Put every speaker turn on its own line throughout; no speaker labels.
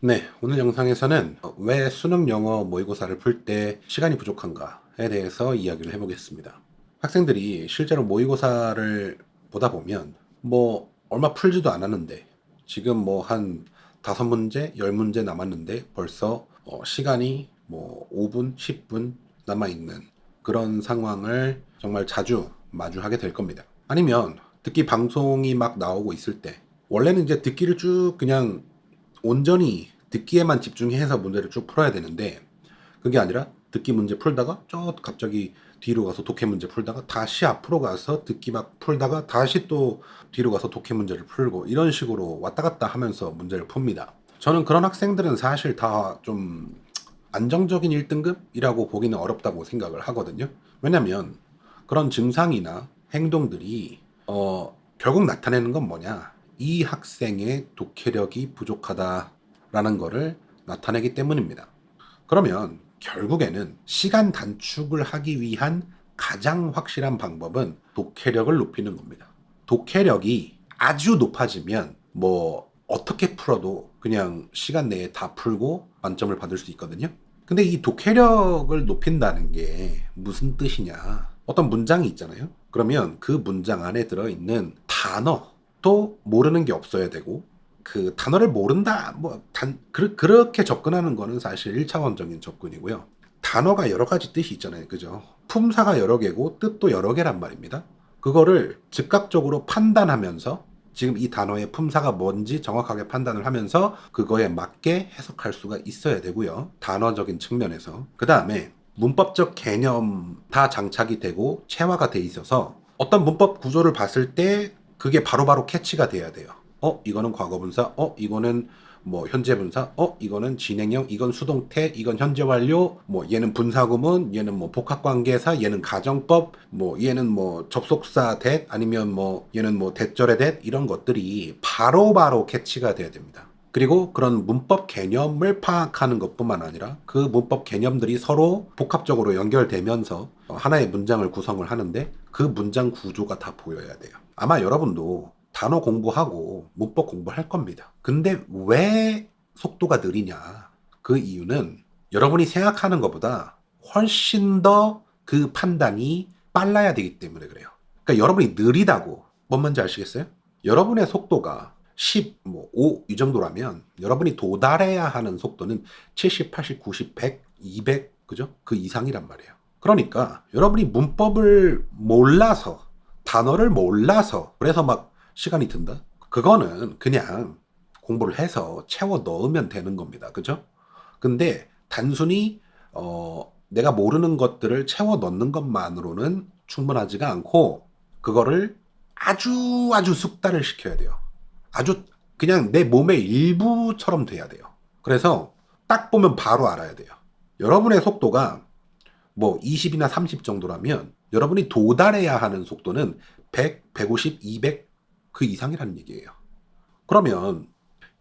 네, 오늘 영상에서는 왜 수능 영어 모의고사를 풀 때 시간이 부족한가에 대해서 이야기를 해보겠습니다. 학생들이 실제로 모의고사를 보다 보면 얼마 풀지도 않았는데 지금 한 5문제, 10문제 남았는데 벌써 시간이 5분, 10분 남아있는 그런 상황을 정말 자주 마주하게 될 겁니다. 아니면 듣기 방송이 막 나오고 있을 때 원래는 이제 듣기를 쭉 그냥 온전히 듣기에만 집중해서 문제를 쭉 풀어야 되는데 그게 아니라 듣기 문제 풀다가 갑자기 뒤로 가서 독해 문제 풀다가 다시 앞으로 가서 듣기 막 풀다가 다시 또 뒤로 가서 독해 문제를 풀고 이런 식으로 왔다 갔다 하면서 문제를 풉니다. 저는 그런 학생들은 사실 다 좀 안정적인 1등급이라고 보기는 어렵다고 생각을 하거든요. 왜냐면 그런 증상이나 행동들이 결국 나타내는 건 뭐냐? 이 학생의 독해력이 부족하다라는 거를 나타내기 때문입니다. 그러면 결국에는 시간 단축을 하기 위한 가장 확실한 방법은 독해력을 높이는 겁니다. 독해력이 아주 높아지면 어떻게 풀어도 그냥 시간 내에 다 풀고 만점을 받을 수 있거든요. 근데 이 독해력을 높인다는 게 무슨 뜻이냐? 어떤 문장이 있잖아요. 그러면 그 문장 안에 들어있는 단어도 모르는 게 없어야 되고 그 단어를 모른다 그렇게 접근하는 거는 사실 1차원적인 접근이고요. 단어가 여러 가지 뜻이 있잖아요. 그죠? 품사가 여러 개고 뜻도 여러 개란 말입니다. 그거를 즉각적으로 판단하면서 지금 이 단어의 품사가 뭔지 정확하게 판단을 하면서 그거에 맞게 해석할 수가 있어야 되고요. 단어적인 측면에서. 그 다음에 문법적 개념 다 장착이 되고 체화가 돼 있어서 어떤 문법 구조를 봤을 때 그게 바로바로 캐치가 돼야 돼요. 이거는 과거분사, 이거는 현재 분사, 이거는 진행형, 이건 수동태, 이건 현재 완료, 얘는 분사구문, 얘는 복합관계사, 얘는 가정법, 얘는 접속사 that, 아니면 얘는 대절의 that, 이런 것들이 바로바로 캐치가 돼야 됩니다. 그리고 그런 문법 개념을 파악하는 것뿐만 아니라 그 문법 개념들이 서로 복합적으로 연결되면서 하나의 문장을 구성을 하는데 그 문장 구조가 다 보여야 돼요. 아마 여러분도 단어 공부하고 문법 공부할 겁니다. 근데 왜 속도가 느리냐? 그 이유는 여러분이 생각하는 것보다 훨씬 더 그 판단이 빨라야 되기 때문에 그래요. 그러니까 여러분이 느리다고 뭔 말인지 아시겠어요? 여러분의 속도가 10, 5 이 정도라면 여러분이 도달해야 하는 속도는 70, 80, 90, 100, 200 그죠? 그 이상이란 말이에요. 그러니까 여러분이 문법을 몰라서 단어를 몰라서 그래서 막 시간이 든다? 그거는 그냥 공부를 해서 채워 넣으면 되는 겁니다. 그죠? 근데 단순히 내가 모르는 것들을 채워 넣는 것만으로는 충분하지가 않고 그거를 아주 숙달을 시켜야 돼요. 아주 그냥 내 몸의 일부처럼 돼야 돼요. 그래서 딱 보면 바로 알아야 돼요. 여러분의 속도가 20이나 30 정도라면 여러분이 도달해야 하는 속도는 100, 150, 200 그 이상이라는 얘기예요. 그러면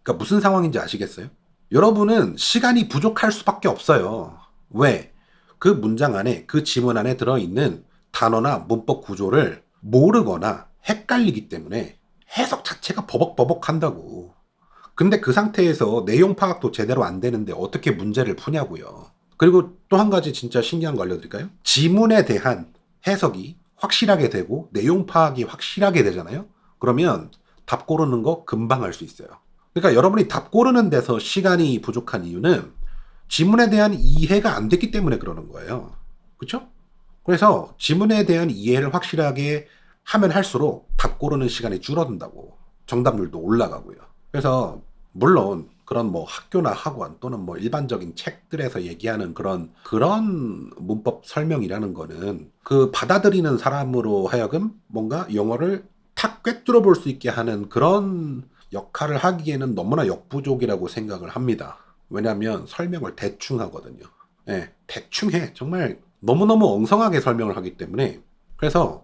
그러니까 무슨 상황인지 아시겠어요? 여러분은 시간이 부족할 수밖에 없어요. 왜? 그 문장 안에 그 지문 안에 들어있는 단어나 문법 구조를 모르거나 헷갈리기 때문에 해석 자체가 버벅버벅 한다고. 근데 그 상태에서 내용 파악도 제대로 안 되는데 어떻게 문제를 푸냐고요. 그리고 또 한 가지 진짜 신기한 거 알려드릴까요? 지문에 대한 해석이 확실하게 되고 내용 파악이 확실하게 되잖아요. 그러면 답 고르는 거 금방 할 수 있어요. 그러니까 여러분이 답 고르는 데서 시간이 부족한 이유는 지문에 대한 이해가 안 됐기 때문에 그러는 거예요. 그렇죠? 그래서 지문에 대한 이해를 확실하게 하면 할수록 답 고르는 시간이 줄어든다고. 정답률도 올라가고요. 그래서 물론 그런 학교나 학원 또는 일반적인 책들에서 얘기하는 그런 문법 설명이라는 거는 그 받아들이는 사람으로 하여금 뭔가 영어를 탁 꿰뚫어 볼 수 있게 하는 그런 역할을 하기에는 너무나 역부족이라고 생각을 합니다. 왜냐하면 설명을 대충 하거든요. 네, 대충 해. 정말 너무너무 엉성하게 설명을 하기 때문에 그래서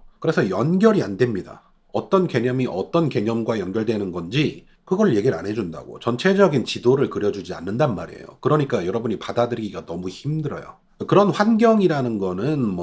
연결이 안 됩니다. 어떤 개념이 어떤 개념과 연결되는 건지 그걸 얘기를 안 해준다고. 전체적인 지도를 그려주지 않는단 말이에요. 그러니까 여러분이 받아들이기가 너무 힘들어요. 그런 환경이라는 거는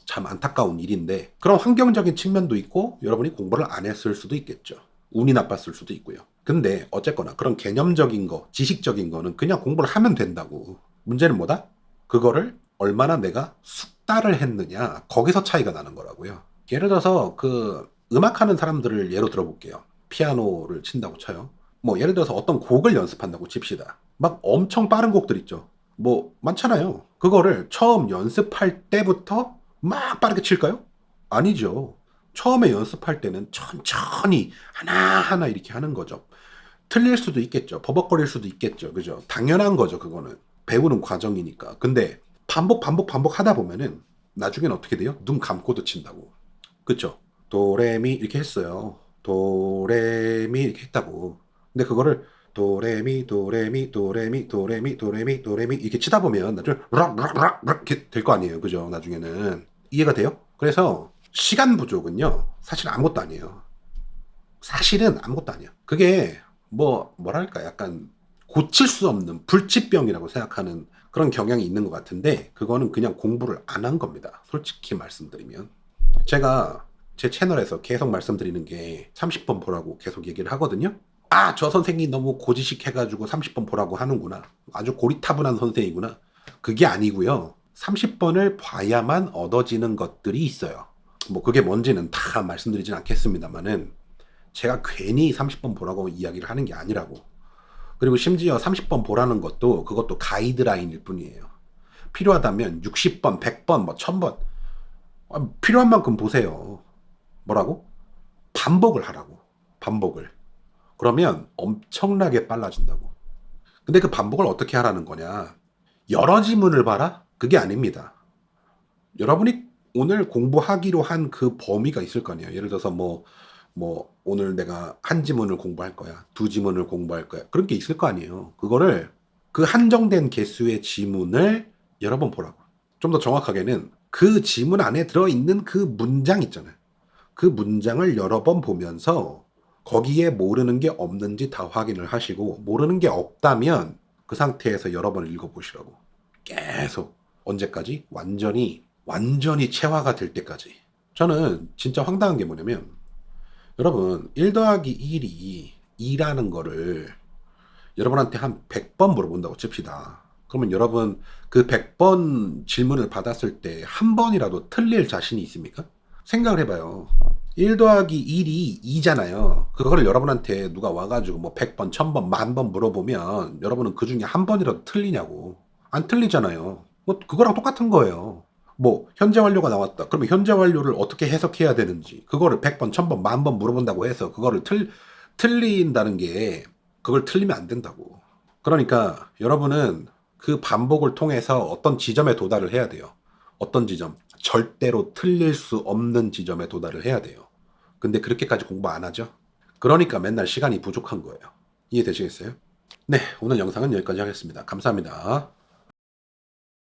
참 안타까운 일인데 그런 환경적인 측면도 있고 여러분이 공부를 안 했을 수도 있겠죠. 운이 나빴을 수도 있고요. 근데 어쨌거나 그런 개념적인 거, 지식적인 거는 그냥 공부를 하면 된다고. 문제는 뭐다? 그거를 얼마나 내가 숙달을 했느냐, 거기서 차이가 나는 거라고요. 예를 들어서 그 음악하는 사람들을 예로 들어볼게요. 피아노를 친다고 쳐요. 뭐 예를 들어서 어떤 곡을 연습한다고 칩시다. 막 엄청 빠른 곡들 있죠. 뭐 많잖아요. 그거를 처음 연습할 때부터 막 빠르게 칠까요? 아니죠. 처음에 연습할 때는 천천히 하나하나 이렇게 하는 거죠. 틀릴 수도 있겠죠. 버벅거릴 수도 있겠죠. 그죠? 당연한 거죠. 그거는. 배우는 과정이니까. 근데 반복 하다 보면은 나중엔 어떻게 돼요? 눈 감고도 친다고. 그쵸? 도레미 이렇게 했어요. 도레미 이렇게 했다고. 근데 그거를 도레미 도레미 도레미 도레미 도레미 도레미 이렇게 치다 보면 나중에 락락락 이렇게 될 거 아니에요. 그죠? 나중에는 이해가 돼요? 그래서 시간 부족은요. 사실 아무것도 아니에요. 사실은 아무것도 아니야. 그게 뭐랄까 약간 고칠 수 없는 불치병이라고 생각하는 그런 경향이 있는 것 같은데 그거는 그냥 공부를 안 한 겁니다. 솔직히 말씀드리면. 제가 제 채널에서 계속 말씀드리는 게 30번 보라고 계속 얘기를 하거든요. 아, 저 선생이 너무 고지식 해가지고 30번 보라고 하는구나. 아주 고리타분한 선생이구나. 그게 아니고요. 30번을 봐야만 얻어지는 것들이 있어요. 뭐 그게 뭔지는 다 말씀드리진 않겠습니다만은 제가 괜히 30번 보라고 이야기를 하는 게 아니라고. 그리고 심지어 30번 보라는 것도 그것도 가이드라인일 뿐이에요. 필요하다면 60번, 100번, 뭐 1000번 필요한 만큼 보세요. 뭐라고? 반복을 하라고. 반복을. 그러면 엄청나게 빨라진다고. 근데 그 반복을 어떻게 하라는 거냐? 여러 지문을 봐라? 그게 아닙니다. 여러분이 오늘 공부하기로 한 그 범위가 있을 거 아니에요. 예를 들어서 오늘 내가 한 지문을 공부할 거야. 두 지문을 공부할 거야. 그런 게 있을 거 아니에요. 그거를 그 한정된 개수의 지문을 여러 번 보라고. 좀 더 정확하게는 그 지문 안에 들어있는 그 문장 있잖아요. 그 문장을 여러 번 보면서 거기에 모르는 게 없는지 다 확인을 하시고 모르는 게 없다면 그 상태에서 여러 번 읽어보시라고. 계속. 언제까지? 완전히 체화가 될 때까지. 저는 진짜 황당한 게 뭐냐면 여러분 1 더하기 1이 2라는 거를 여러분한테 한 100번 물어본다고 칩시다. 그러면 여러분 그 100번 질문을 받았을 때 한 번이라도 틀릴 자신이 있습니까? 생각을 해봐요. 1 더하기 1이 2잖아요. 그거를 여러분한테 누가 와가지고 뭐 100번, 1000번, 10,000번 물어보면 여러분은 그 중에 한 번이라도 틀리냐고. 안 틀리잖아요. 뭐 그거랑 똑같은 거예요. 뭐 현재 완료가 나왔다. 그러면 현재 완료를 어떻게 해석해야 되는지 그거를 100번, 1000번, 10,000번 물어본다고 해서 그거를 틀린다는 게 그걸 틀리면 안 된다고. 그러니까 여러분은 그 반복을 통해서 어떤 지점에 도달을 해야 돼요. 어떤 지점? 절대로 틀릴 수 없는 지점에 도달을 해야 돼요. 근데 그렇게까지 공부 안 하죠? 그러니까 맨날 시간이 부족한 거예요. 이해되시겠어요? 네, 오늘 영상은 여기까지 하겠습니다. 감사합니다.